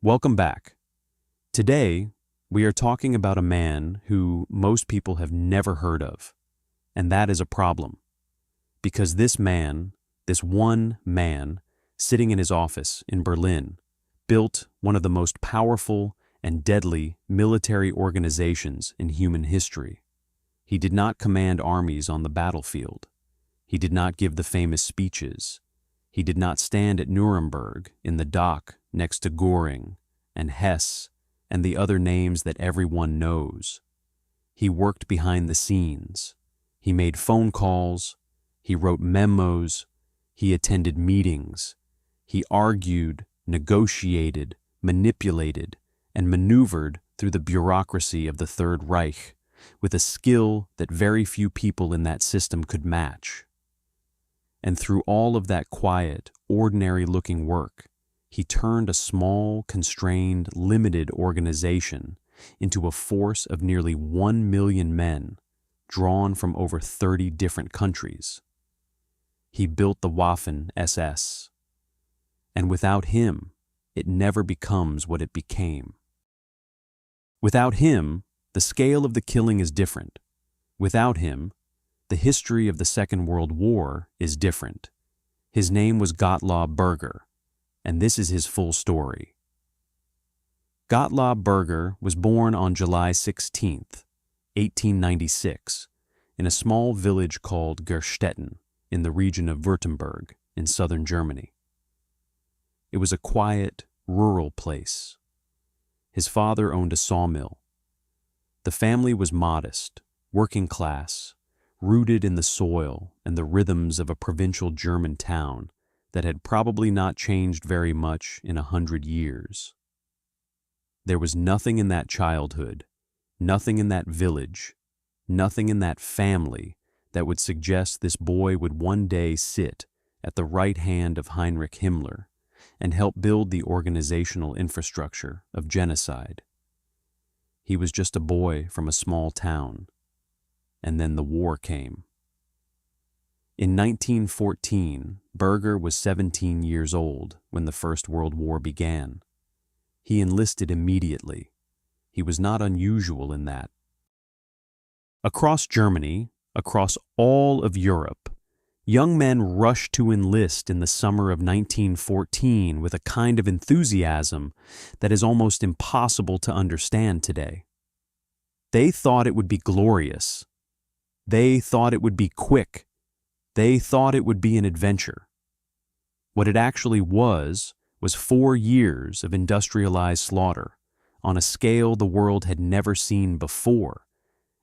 Welcome back. Today, we are talking about a man who most people have never heard of, and that is a problem. Because this one man, sitting in his office in Berlin, built one of the most powerful and deadly military organizations in human history. He did not command armies on the battlefield. He did not give the famous speeches. He did not stand at Nuremberg in the dock next to Göring and Hess and the other names that everyone knows. He worked behind the scenes. He made phone calls. He wrote memos. He attended meetings. He argued, negotiated, manipulated, and maneuvered through the bureaucracy of the Third Reich with a skill that very few people in that system could match. And through all of that quiet, ordinary-looking work, he turned a small, constrained, limited organization into a force of nearly 1 million men, drawn from over 30 different countries. He built the Waffen-SS. And without him, it never becomes what it became. Without him, the scale of the killing is different. Without him, the history of the Second World War is different. His name was Gottlob Berger, and this is his full story. Gottlob Berger was born on July 16, 1896, in a small village called Gerstetten in the region of Württemberg in southern Germany. It was a quiet, rural place. His father owned a sawmill. The family was modest, working class, rooted in the soil and the rhythms of a provincial German town that had probably not changed very much in 100 years. There was nothing in that childhood, nothing in that village, nothing in that family that would suggest this boy would one day sit at the right hand of Heinrich Himmler and help build the organizational infrastructure of genocide. He was just a boy from a small town. And then the war came. In 1914, Berger was 17 years old when the First World War began. He enlisted immediately. He was not unusual in that. Across Germany, across all of Europe, young men rushed to enlist in the summer of 1914 with a kind of enthusiasm that is almost impossible to understand today. They thought it would be glorious. They thought it would be quick. They thought it would be an adventure. What it actually was 4 years of industrialized slaughter on a scale the world had never seen before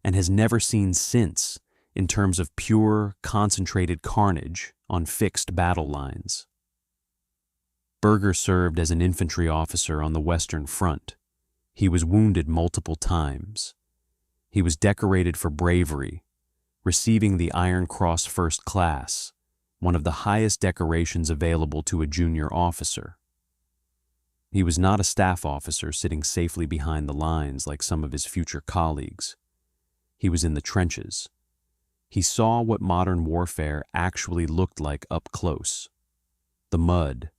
and has never seen since in terms of pure, concentrated carnage on fixed battle lines. Berger served as an infantry officer on the Western Front. He was wounded multiple times. He was decorated for bravery, receiving the Iron Cross First Class, one of the highest decorations available to a junior officer. He was not a staff officer sitting safely behind the lines like some of his future colleagues. He was in the trenches. He saw what modern warfare actually looked like up close. The mud,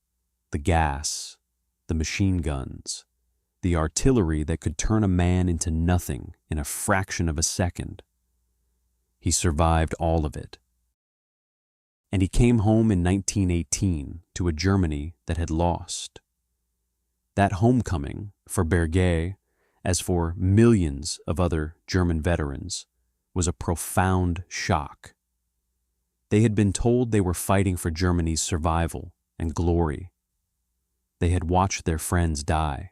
the gas, the machine guns, the artillery that could turn a man into nothing in a fraction of a second. He survived all of it. And he came home in 1918 to a Germany that had lost. That homecoming, for Berger, as for millions of other German veterans, was a profound shock. They had been told they were fighting for Germany's survival and glory. They had watched their friends die.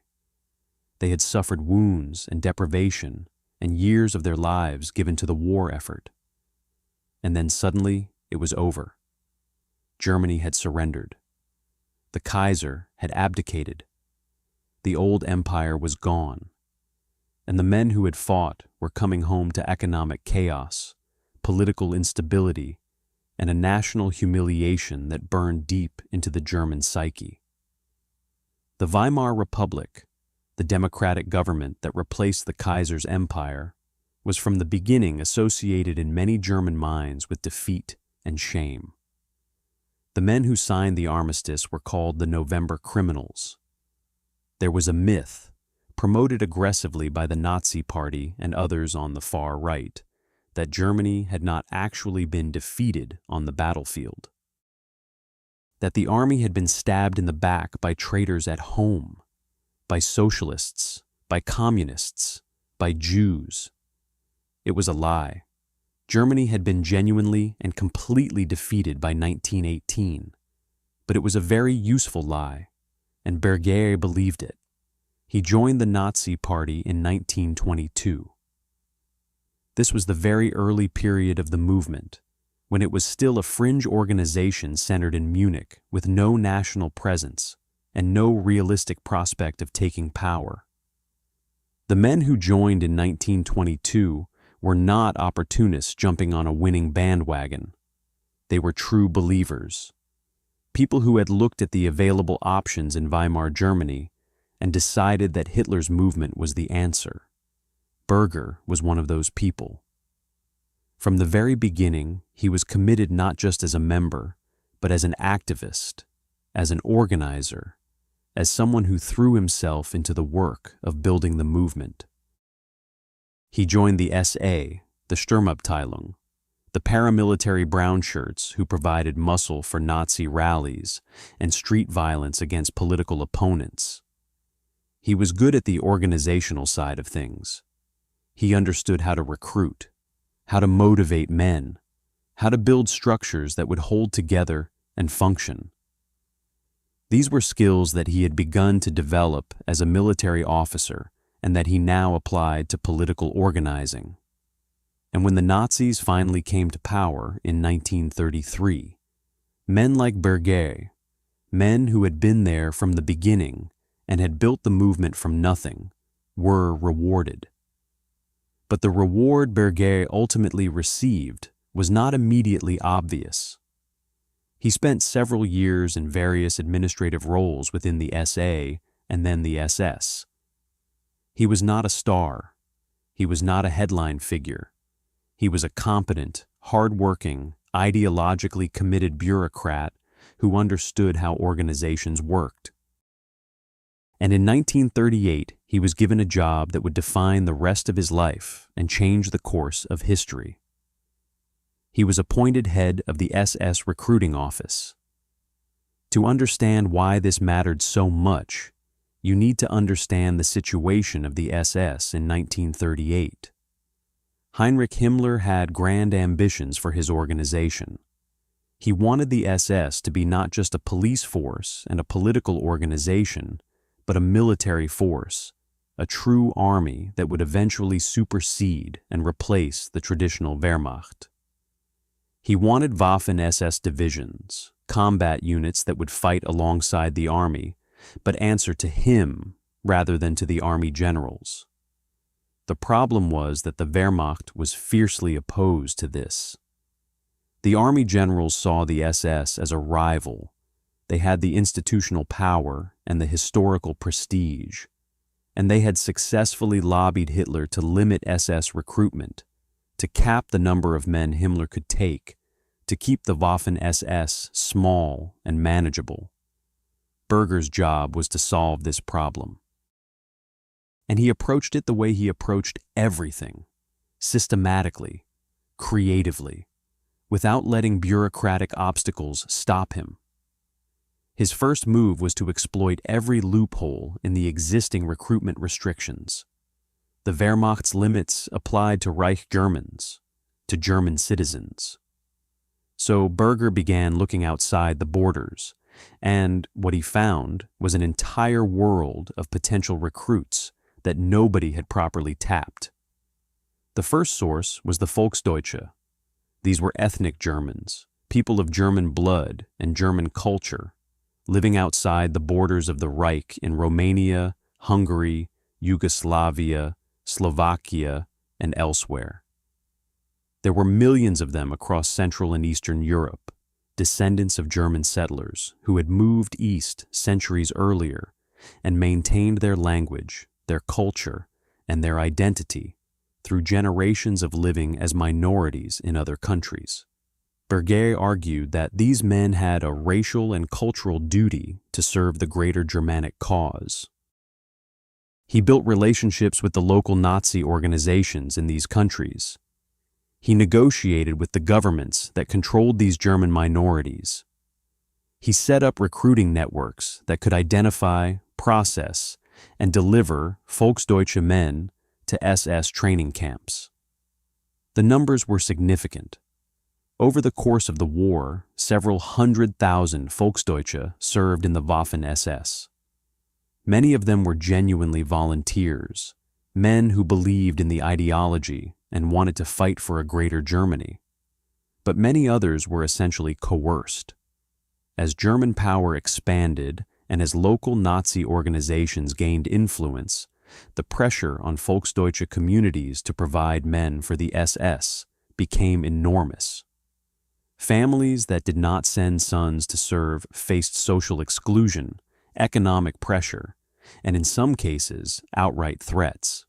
They had suffered wounds and deprivation and years of their lives given to the war effort. And then suddenly it was over. Germany had surrendered. The Kaiser had abdicated. The old empire was gone. And the men who had fought were coming home to economic chaos, political instability, and a national humiliation that burned deep into the German psyche. The Weimar Republic, the democratic government that replaced the Kaiser's empire, was from the beginning associated in many German minds with defeat and shame. The men who signed the armistice were called the November Criminals. There was a myth, promoted aggressively by the Nazi Party and others on the far right, that Germany had not actually been defeated on the battlefield. That the army had been stabbed in the back by traitors at home, by socialists, by communists, by Jews. It was a lie. Germany had been genuinely and completely defeated by 1918, but it was a very useful lie, and Berger believed it. He joined the Nazi Party in 1922. This was the very early period of the movement, when it was still a fringe organization centered in Munich with no national presence and no realistic prospect of taking power. The men who joined in 1922 were not opportunists jumping on a winning bandwagon. They were true believers, people who had looked at the available options in Weimar Germany and decided that Hitler's movement was the answer. Berger was one of those people. From the very beginning, he was committed not just as a member, but as an activist, as an organizer, as someone who threw himself into the work of building the movement. He joined the SA, the Sturmabteilung, the paramilitary brown shirts who provided muscle for Nazi rallies and street violence against political opponents. He was good at the organizational side of things. He understood how to recruit, how to motivate men, how to build structures that would hold together and function. These were skills that he had begun to develop as a military officer and that he now applied to political organizing. And when the Nazis finally came to power in 1933, men like Berger, men who had been there from the beginning and had built the movement from nothing, were rewarded. But the reward Berger ultimately received was not immediately obvious. He spent several years in various administrative roles within the SA and then the SS. He was not a star. He was not a headline figure. He was a competent, hard-working, ideologically committed bureaucrat who understood how organizations worked. And in 1938, he was given a job that would define the rest of his life and change the course of history. He was appointed head of the SS recruiting office. To understand why this mattered so much, you need to understand the situation of the SS in 1938. Heinrich Himmler had grand ambitions for his organization. He wanted the SS to be not just a police force and a political organization, but a military force, a true army that would eventually supersede and replace the traditional Wehrmacht. He wanted Waffen-SS divisions, combat units that would fight alongside the army, but answer to him rather than to the army generals. The problem was that the Wehrmacht was fiercely opposed to this. The army generals saw the SS as a rival. They had the institutional power and the historical prestige, and they had successfully lobbied Hitler to limit SS recruitment, to cap the number of men Himmler could take, to keep the Waffen-SS small and manageable. Berger's job was to solve this problem. And he approached it the way he approached everything, systematically, creatively, without letting bureaucratic obstacles stop him. His first move was to exploit every loophole in the existing recruitment restrictions. The Wehrmacht's limits applied to Reich Germans, to German citizens. So Berger began looking outside the borders, and what he found was an entire world of potential recruits that nobody had properly tapped. The first source was the Volksdeutsche. These were ethnic Germans, people of German blood and German culture, living outside the borders of the Reich in Romania, Hungary, Yugoslavia, Slovakia, and elsewhere. There were millions of them across Central and Eastern Europe, descendants of German settlers who had moved east centuries earlier and maintained their language, their culture, and their identity through generations of living as minorities in other countries. Berger argued that these men had a racial and cultural duty to serve the greater Germanic cause. He built relationships with the local Nazi organizations in these countries. He negotiated with the governments that controlled these German minorities. He set up recruiting networks that could identify, process, and deliver Volksdeutsche men to SS training camps. The numbers were significant. Over the course of the war, several 100,000 Volksdeutsche served in the Waffen-SS. Many of them were genuinely volunteers, men who believed in the ideology and wanted to fight for a greater Germany. But many others were essentially coerced. As German power expanded and as local Nazi organizations gained influence, the pressure on Volksdeutsche communities to provide men for the SS became enormous. Families that did not send sons to serve faced social exclusion, economic pressure, and in some cases, outright threats.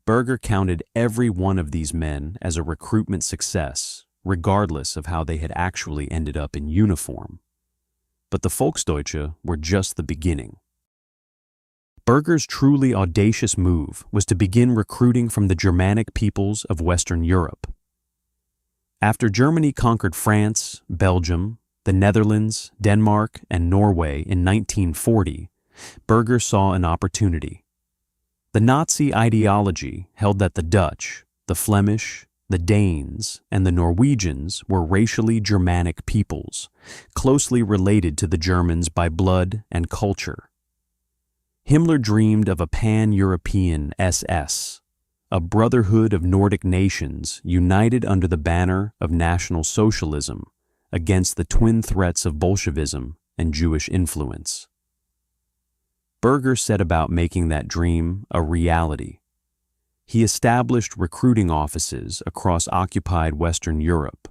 Berger counted every one of these men as a recruitment success, regardless of how they had actually ended up in uniform. But the Volksdeutsche were just the beginning. Berger's truly audacious move was to begin recruiting from the Germanic peoples of Western Europe. After Germany conquered France, Belgium, the Netherlands, Denmark, and Norway in 1940, Berger saw an opportunity. The Nazi ideology held that the Dutch, the Flemish, the Danes, and the Norwegians were racially Germanic peoples, closely related to the Germans by blood and culture. Himmler dreamed of a pan-European SS, a brotherhood of Nordic nations united under the banner of National Socialism against the twin threats of Bolshevism and Jewish influence. Berger set about making that dream a reality. He established recruiting offices across occupied Western Europe.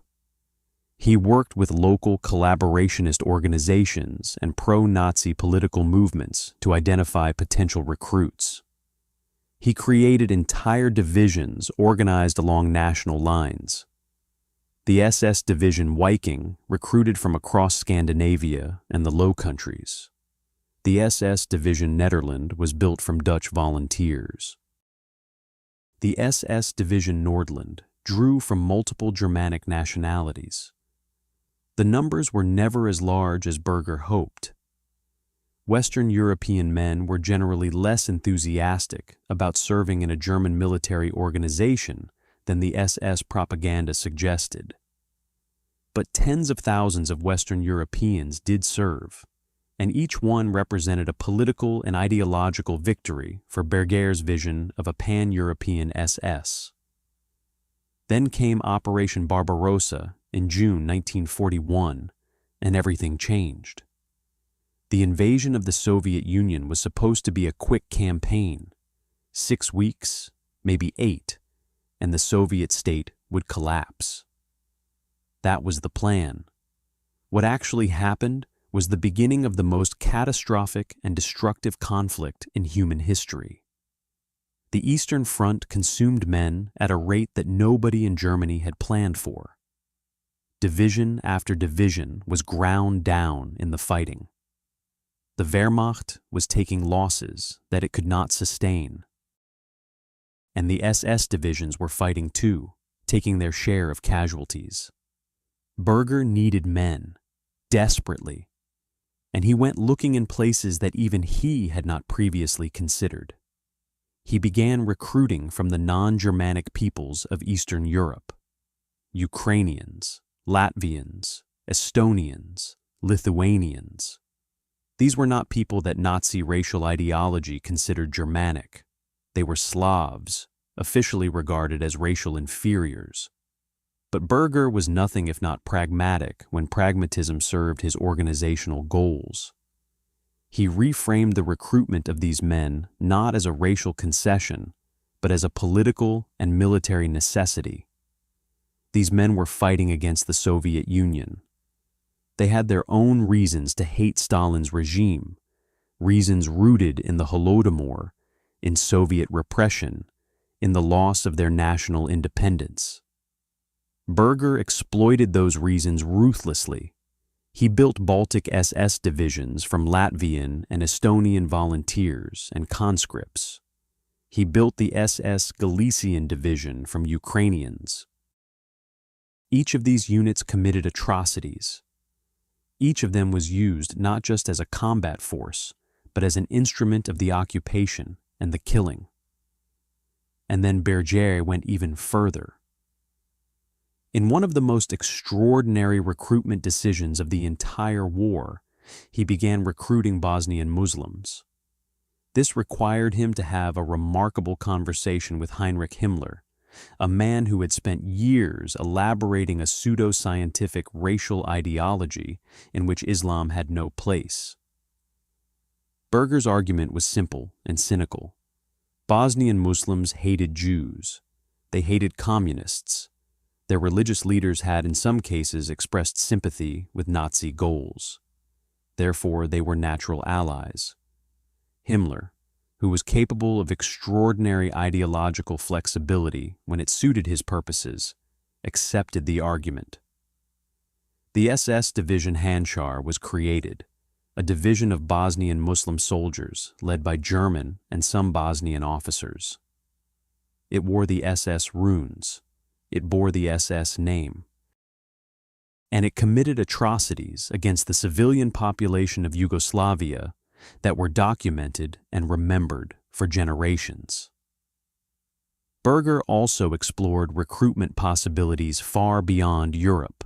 He worked with local collaborationist organizations and pro-Nazi political movements to identify potential recruits. He created entire divisions organized along national lines. The SS Division Viking recruited from across Scandinavia and the Low Countries. The SS Division Nederland was built from Dutch volunteers. The SS Division Nordland drew from multiple Germanic nationalities. The numbers were never as large as Berger hoped. Western European men were generally less enthusiastic about serving in a German military organization than the SS propaganda suggested. But tens of thousands of Western Europeans did serve, and each one represented a political and ideological victory for Berger's vision of a pan-European SS. Then came Operation Barbarossa in June 1941, and everything changed. The invasion of the Soviet Union was supposed to be a quick campaign, 6 weeks, maybe 8, and the Soviet state would collapse. That was the plan. What actually happened was the beginning of the most catastrophic and destructive conflict in human history. The Eastern Front consumed men at a rate that nobody in Germany had planned for. Division after division was ground down in the fighting. The Wehrmacht was taking losses that it could not sustain. And the SS divisions were fighting too, taking their share of casualties. Berger needed men, desperately, and he went looking in places that even he had not previously considered. He began recruiting from the non-Germanic peoples of Eastern Europe: Ukrainians, Latvians, Estonians, Lithuanians. These were not people that Nazi racial ideology considered Germanic. They were Slavs, officially regarded as racial inferiors. But Berger was nothing if not pragmatic when pragmatism served his organizational goals. He reframed the recruitment of these men not as a racial concession, but as a political and military necessity. These men were fighting against the Soviet Union. They had their own reasons to hate Stalin's regime, reasons rooted in the Holodomor, in Soviet repression, in the loss of their national independence. Berger exploited those reasons ruthlessly. He built Baltic SS divisions from Latvian and Estonian volunteers and conscripts. He built the SS Galician division from Ukrainians. Each of these units committed atrocities. Each of them was used not just as a combat force, but as an instrument of the occupation and the killing. And then Berger went even further. In one of the most extraordinary recruitment decisions of the entire war, he began recruiting Bosnian Muslims. This required him to have a remarkable conversation with Heinrich Himmler, a man who had spent years elaborating a pseudo-scientific racial ideology in which Islam had no place. Berger's argument was simple and cynical. Bosnian Muslims hated Jews. They hated communists. Their religious leaders had in some cases expressed sympathy with Nazi goals. Therefore, they were natural allies. Himmler, who was capable of extraordinary ideological flexibility when it suited his purposes, accepted the argument. The SS Division Handschar was created, a division of Bosnian Muslim soldiers led by German and some Bosnian officers. It wore the SS runes. It bore the SS name. And it committed atrocities against the civilian population of Yugoslavia that were documented and remembered for generations. Berger also explored recruitment possibilities far beyond Europe.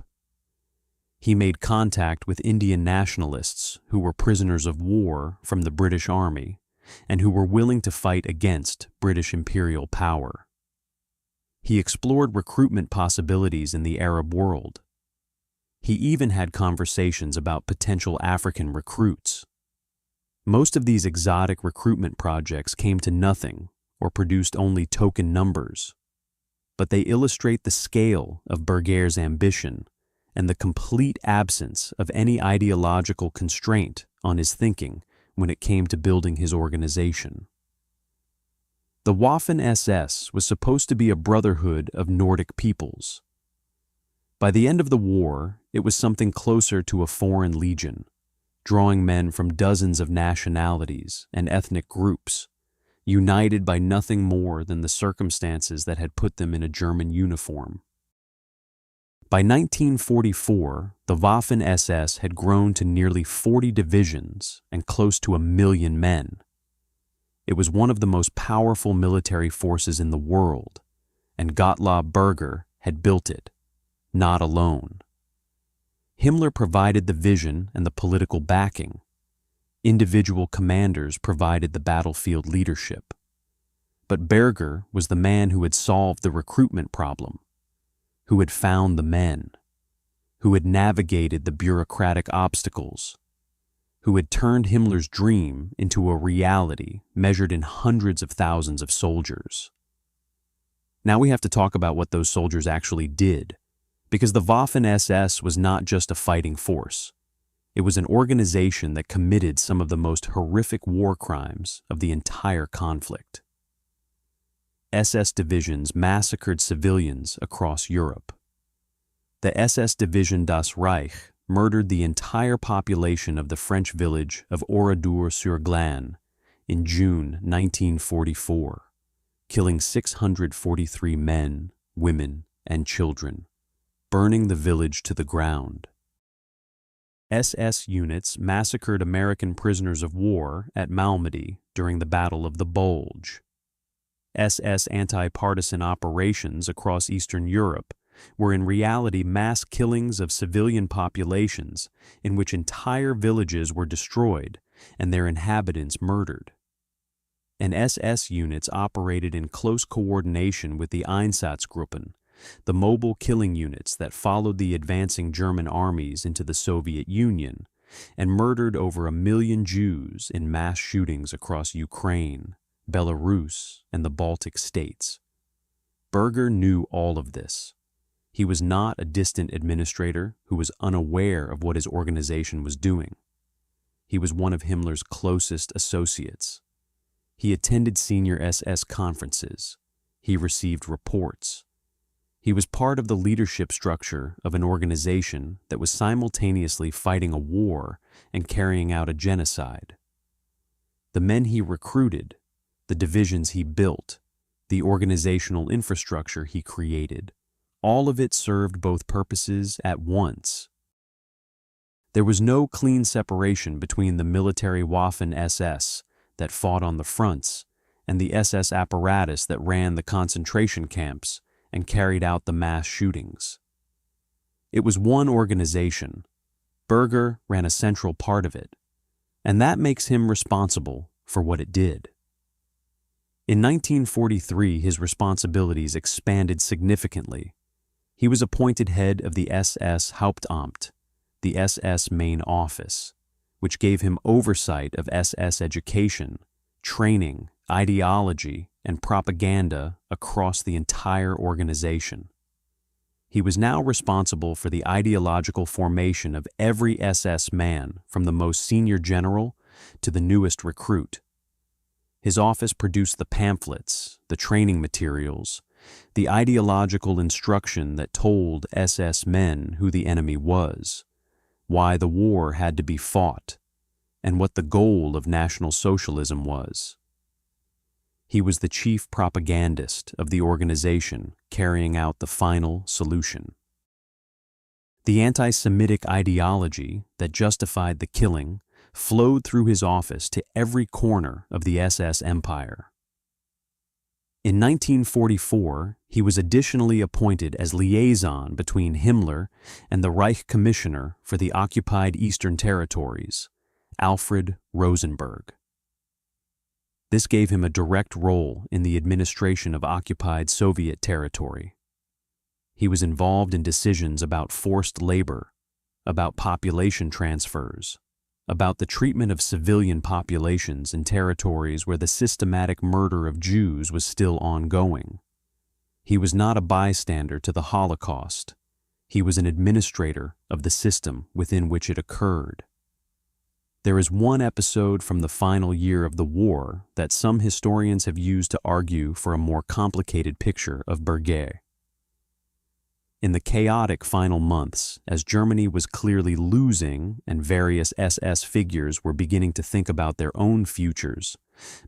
He made contact with Indian nationalists who were prisoners of war from the British Army and who were willing to fight against British imperial power. He explored recruitment possibilities in the Arab world. He even had conversations about potential African recruits. Most of these exotic recruitment projects came to nothing or produced only token numbers, but they illustrate the scale of Berger's ambition and the complete absence of any ideological constraint on his thinking when it came to building his organization. The Waffen-SS was supposed to be a brotherhood of Nordic peoples. By the end of the war, it was something closer to a foreign legion, drawing men from dozens of nationalities and ethnic groups, united by nothing more than the circumstances that had put them in a German uniform. By 1944, the Waffen-SS had grown to nearly 40 divisions and close to 1 million men. It was one of the most powerful military forces in the world, and Gottlob Berger had built it, not alone. Himmler provided the vision and the political backing. Individual commanders provided the battlefield leadership. But Berger was the man who had solved the recruitment problem, who had found the men, who had navigated the bureaucratic obstacles, who had turned Himmler's dream into a reality measured in hundreds of thousands of soldiers. Now we have to talk about what those soldiers actually did, because the Waffen-SS was not just a fighting force. It was an organization that committed some of the most horrific war crimes of the entire conflict. SS divisions massacred civilians across Europe. The SS Division Das Reich murdered the entire population of the French village of Oradour-sur-Glane in June 1944, killing 643 men, women, and children, burning the village to the ground. SS units massacred American prisoners of war at Malmedy during the Battle of the Bulge. SS anti-partisan operations across Eastern Europe were in reality mass killings of civilian populations in which entire villages were destroyed and their inhabitants murdered. And SS units operated in close coordination with the Einsatzgruppen, the mobile killing units that followed the advancing German armies into the Soviet Union and murdered over 1 million Jews in mass shootings across Ukraine, Belarus, and the Baltic states. Berger knew all of this. He was not a distant administrator who was unaware of what his organization was doing. He was one of Himmler's closest associates. He attended senior SS conferences. He received reports. He was part of the leadership structure of an organization that was simultaneously fighting a war and carrying out a genocide. The men he recruited, the divisions he built, the organizational infrastructure he created, all of it served both purposes at once. There was no clean separation between the military Waffen-SS that fought on the fronts and the SS apparatus that ran the concentration camps and carried out the mass shootings. It was one organization. Berger ran a central part of it, and that makes him responsible for what it did. In 1943, his responsibilities expanded significantly. He was appointed head of the SS Hauptamt, the SS main office, which gave him oversight of SS education, training, ideology, and propaganda across the entire organization. He was now responsible for the ideological formation of every SS man, from the most senior general to the newest recruit. His office produced the pamphlets, the training materials, the ideological instruction that told SS men who the enemy was, why the war had to be fought, and what the goal of National Socialism was. He was the chief propagandist of the organization carrying out the final solution. The anti-Semitic ideology that justified the killing flowed through his office to every corner of the SS empire. In 1944, he was additionally appointed as liaison between Himmler and the Reich Commissioner for the occupied Eastern Territories, Alfred Rosenberg. This gave him a direct role in the administration of occupied Soviet territory. He was involved in decisions about forced labor, about population transfers, about the treatment of civilian populations in territories where the systematic murder of Jews was still ongoing. He was not a bystander to the Holocaust. He was an administrator of the system within which it occurred. There is one episode from the final year of the war that some historians have used to argue for a more complicated picture of Berger. In the chaotic final months, as Germany was clearly losing and various SS figures were beginning to think about their own futures,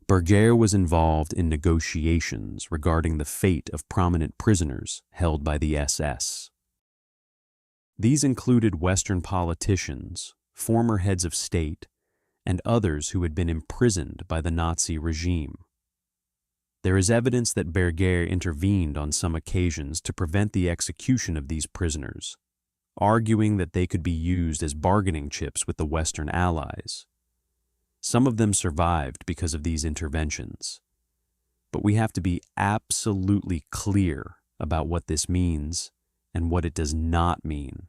Berger was involved in negotiations regarding the fate of prominent prisoners held by the SS. These included Western politicians, former heads of state, and others who had been imprisoned by the Nazi regime. There is evidence that Berger intervened on some occasions to prevent the execution of these prisoners, arguing that they could be used as bargaining chips with the Western Allies. Some of them survived because of these interventions, but we have to be absolutely clear about what this means and what it does not mean.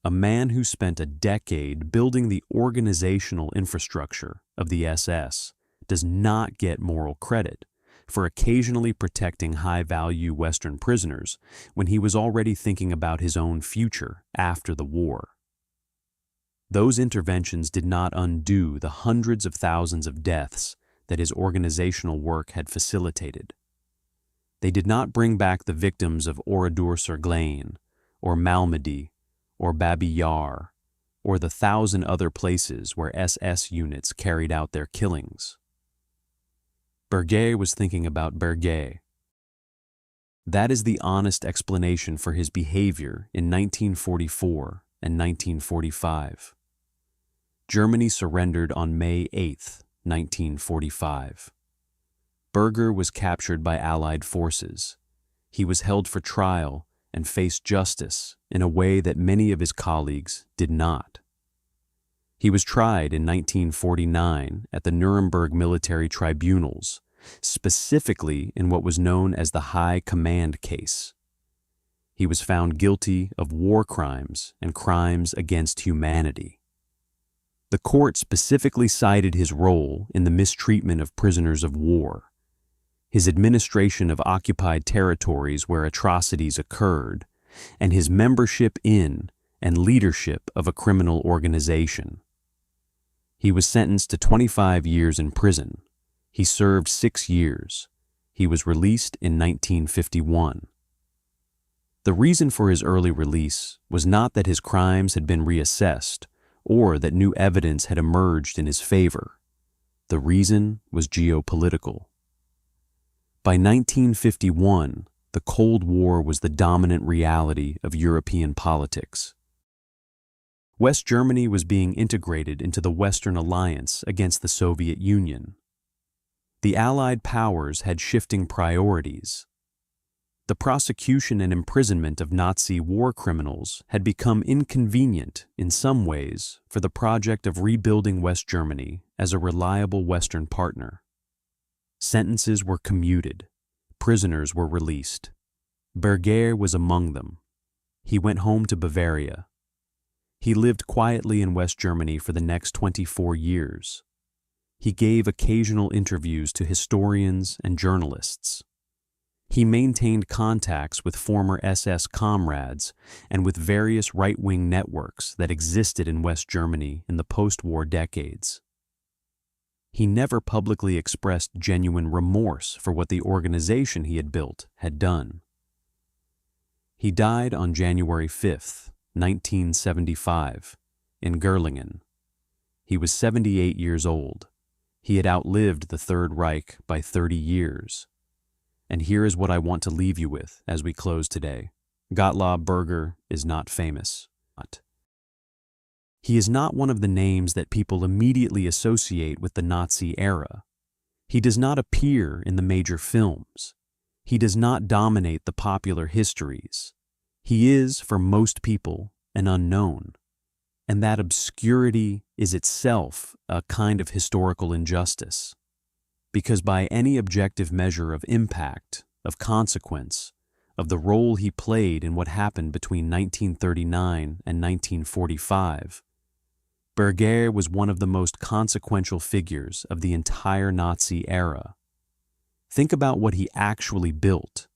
A man who spent a decade building the organizational infrastructure of the SS does not get moral credit for occasionally protecting high-value Western prisoners when he was already thinking about his own future after the war. Those interventions did not undo the hundreds of thousands of deaths that his organizational work had facilitated. They did not bring back the victims of Oradour-sur-Glane or Malmedy or Babi Yar, or the 1,000 other places where SS units carried out their killings. Berger was thinking about Berger. That is the honest explanation for his behavior in 1944 and 1945. Germany surrendered on May 8, 1945. Berger was captured by Allied forces. He was held for trial and faced justice in a way that many of his colleagues did not. He was tried in 1949 at the Nuremberg military tribunals, specifically in what was known as the High Command case. He was found guilty of war crimes and crimes against humanity. The court specifically cited his role in the mistreatment of prisoners of war, his administration of occupied territories where atrocities occurred, and his membership in and leadership of a criminal organization. He was sentenced to 25 years in prison. He served 6 years. He was released in 1951. The reason for his early release was not that his crimes had been reassessed or that new evidence had emerged in his favor. The reason was geopolitical. By 1951, the Cold War was the dominant reality of European politics. West Germany was being integrated into the Western alliance against the Soviet Union. The Allied powers had shifting priorities. The prosecution and imprisonment of Nazi war criminals had become inconvenient in some ways for the project of rebuilding West Germany as a reliable Western partner. Sentences were commuted. Prisoners were released. Berger was among them. He went home to Bavaria. He lived quietly in West Germany for the next 24 years. He gave occasional interviews to historians and journalists. He maintained contacts with former SS comrades and with various right-wing networks that existed in West Germany in the post-war decades. He never publicly expressed genuine remorse for what the organization he had built had done. He died on January 5, 1975, in Gerlingen. He was 78 years old. He had outlived the Third Reich by 30 years. And here is what I want to leave you with as we close today. Gottlob Berger is not famous. He is not one of the names that people immediately associate with the Nazi era. He does not appear in the major films. He does not dominate the popular histories. He is, for most people, an unknown. And that obscurity is itself a kind of historical injustice. Because by any objective measure of impact, of consequence, of the role he played in what happened between 1939 and 1945, Berger was one of the most consequential figures of the entire Nazi era. Think about what he actually built.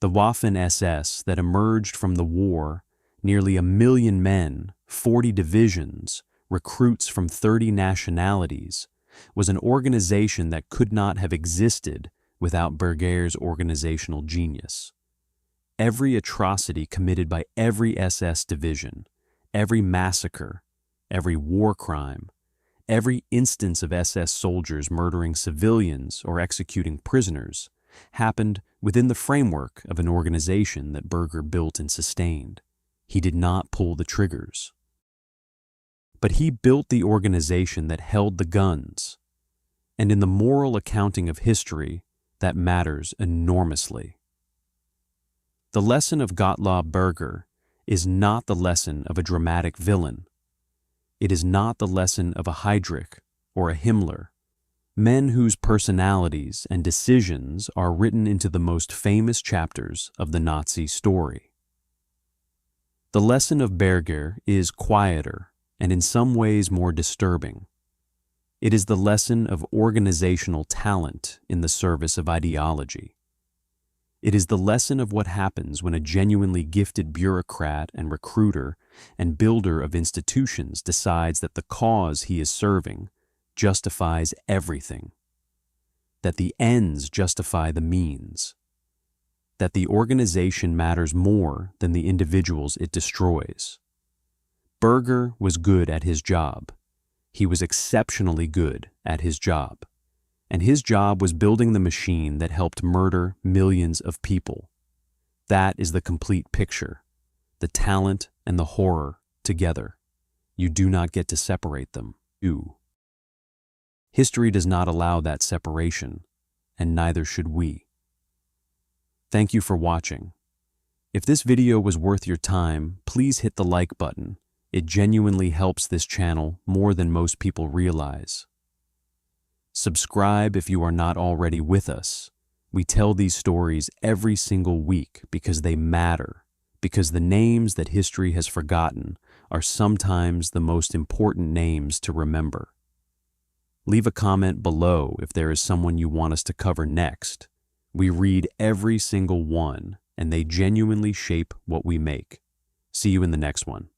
The Waffen-SS that emerged from the war, nearly 1 million men, 40 divisions, recruits from 30 nationalities, was an organization that could not have existed without Berger's organizational genius. Every atrocity committed by every SS division, every massacre, every war crime, every instance of SS soldiers murdering civilians or executing prisoners happened within the framework of an organization that Berger built and sustained. He did not pull the triggers. But he built the organization that held the guns. And in the moral accounting of history, that matters enormously. The lesson of Gottlob Berger is not the lesson of a dramatic villain. It is not the lesson of a Heydrich or a Himmler, men whose personalities and decisions are written into the most famous chapters of the Nazi story. The lesson of Berger is quieter and in some ways more disturbing. It is the lesson of organizational talent in the service of ideology. It is the lesson of what happens when a genuinely gifted bureaucrat and recruiter and builder of institutions decides that the cause he is serving justifies everything, that the ends justify the means, that the organization matters more than the individuals it destroys. Berger was good at his job. He was exceptionally good at his job. And his job was building the machine that helped murder millions of people. That is the complete picture, the talent and the horror together. You do not get to separate them. History does not allow that separation, and neither should we. Thank you for watching. If this video was worth your time, please hit the like button. It genuinely helps this channel more than most people realize. Subscribe if you are not already with us. We tell these stories every single week because they matter, because the names that history has forgotten are sometimes the most important names to remember. Leave a comment below if there is someone you want us to cover next. We read every single one, and they genuinely shape what we make. See you in the next one.